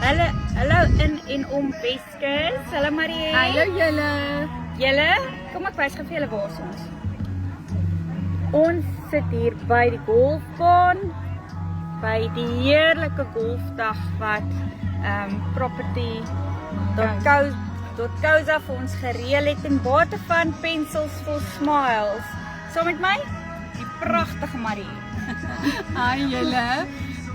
Hallo in en om Weskus. Hallo Marie. Hallo julle. Julle, kom ek wys gou vir julle waar is ons. Ons sit hier by die golfbaan, by die heerlike golfdag wat property.co.za vir ons gereël het en bate van Pencils for Smiles. Saam met my, die pragtige Marie. Hi julle.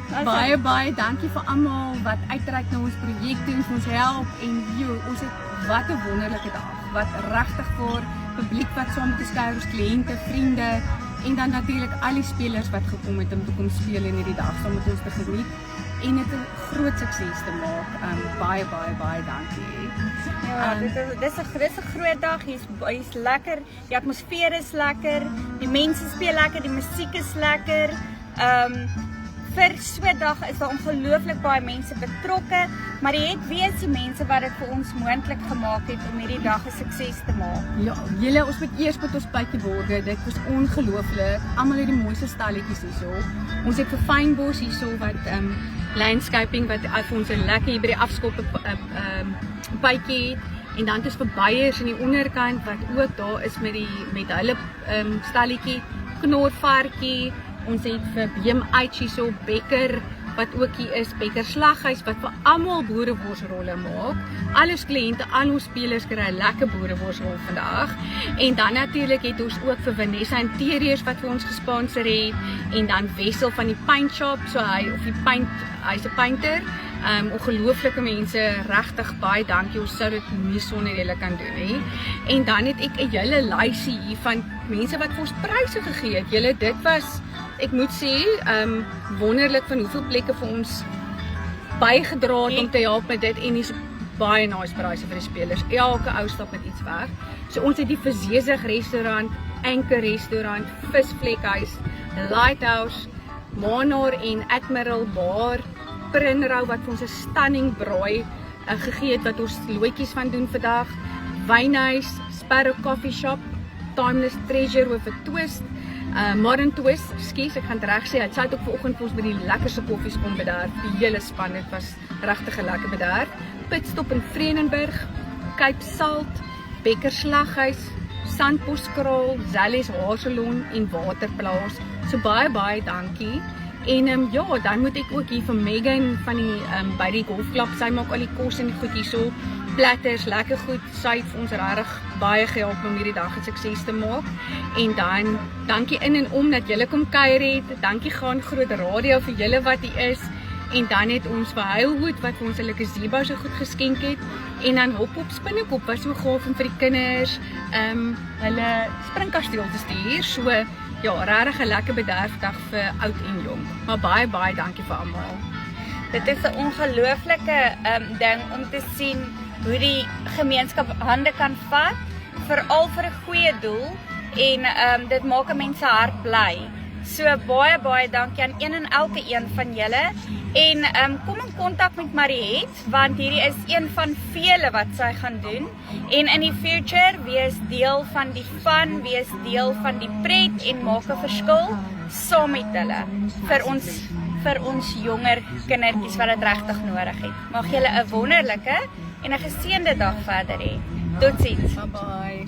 Baie dankie vir almal wat uitreik na ons projek toe, ons help en ons het wat 'n wonderlike dag. Wat regtig vir publiek wat saam met ons kuier, ons kliënte, vriende en dan natuurlik al die spelers wat gekom het om te kom speel in hierdie dag saam met ons te geniet en dit 'n groot sukses te maak. Baie dankie. Ja, dis 'n groot dag. Hier's lekker. Die atmosfeer is lekker. Die mense speel lekker, die musiek is lekker. Vir so 'n dag is daar ongelooflik baie mense betrokke, maar jy weet die mense wat dit vir ons moontlik gemaak het om hierdie dag 'n sukses te maak. Ja, julle, ons moet eers met ons bytjie borge. Dit was ongelooflik. Almal het die mooiste stalletjies hierso. Ons het vir Fynbos hierso wat landscaping wat vir ons 'n lekker hier by die afskoppe bytjie het. En dan is vir Beiers in die onderkant wat ook daar is met hulle stalletjie, knorvarkie. Ons het vir BMH hierso Bekker wat ook hier is, Bekker Slaghuis wat vir almal boereworsrolle maak. Al ons kliënte, al ons spelers kry 'n lekker boereworsrol vandag. En dan natuurlik het ons ook vir Vanessa Interieurs wat vir ons gesponsor het en dan Wessel van die Paint Shop, so hy's 'n painter. Ongelooflike mense, regtig baie dankie. Ons sou dit nie sonder julle kan doen nie. En dan het ek 'n hele lysie hier van mense wat vir ons pryse gegee het. Julle, dit was, ek moet sê, wonderlik van hoeveel plekke vir ons bygedra het om te help met dit en dis baie nice pryse vir die spelers. Elke ou stap met iets weg. So ons het die Verzesig restaurant, Anchor restaurant, Visvlekhuis, Lighthouse, Manar en Admiral Bar, Prinrou wat vir ons 'n stunning braai gegee het wat ons loetjies van doen vandag, Wynhuis, Sparrow Coffee Shop, Timeless Treasure with a Twist, Modern Twist, skus, ek gaan dit reg sê, hy het ook vanoggend vir ons by die lekkerste koffies kom bederf, die hele span, dit was regtig 'n lekker bederf. Pitstop in Vredenburg, Cape Salt, Bekker Slaghuis, Sandboskraal, Zallies Haarsalon en Waterplaas. So baie dankie. En ja, dan moet ek ook hier vir Megan van die by die golfklub, sy maak al die kos en die goed hierso, platters, lekker goed. Sy het vir ons regtig baie gehelp om hierdie dag 'n sukses te maak. En dan dankie in en om dat julle kom kuier het. Dankie gaan Groot Radio vir julle wat hier is. En dan het ons vir Heilhoed wat vir ons 'n lekker gazebo so goed geskenk het. En dan Hop op Spinnekop was so gaaf om vir die kinders hulle springkasteel te stuur. So ja, regtig 'n lekker bederfdag vir oud en jong. Maar baie dankie vir almal. Dit is 'n ongelooflike ding om te sien hoe die gemeenskap hande kan vat, veral vir 'n goeie doel en dit maak 'n mens se hart bly. So baie dankie aan een en elke een van julle en kom in kontak met Mariet want hierdie is een van vele wat sy gaan doen en in die future wees deel van die fun, wees deel van die pret en maak 'n verskil saam met hulle vir ons jonger kindertjies wat dit regtig nodig het. Mag julle 'n wonderlike en 'n geseënde dag verder hê. Totsiens. Bye.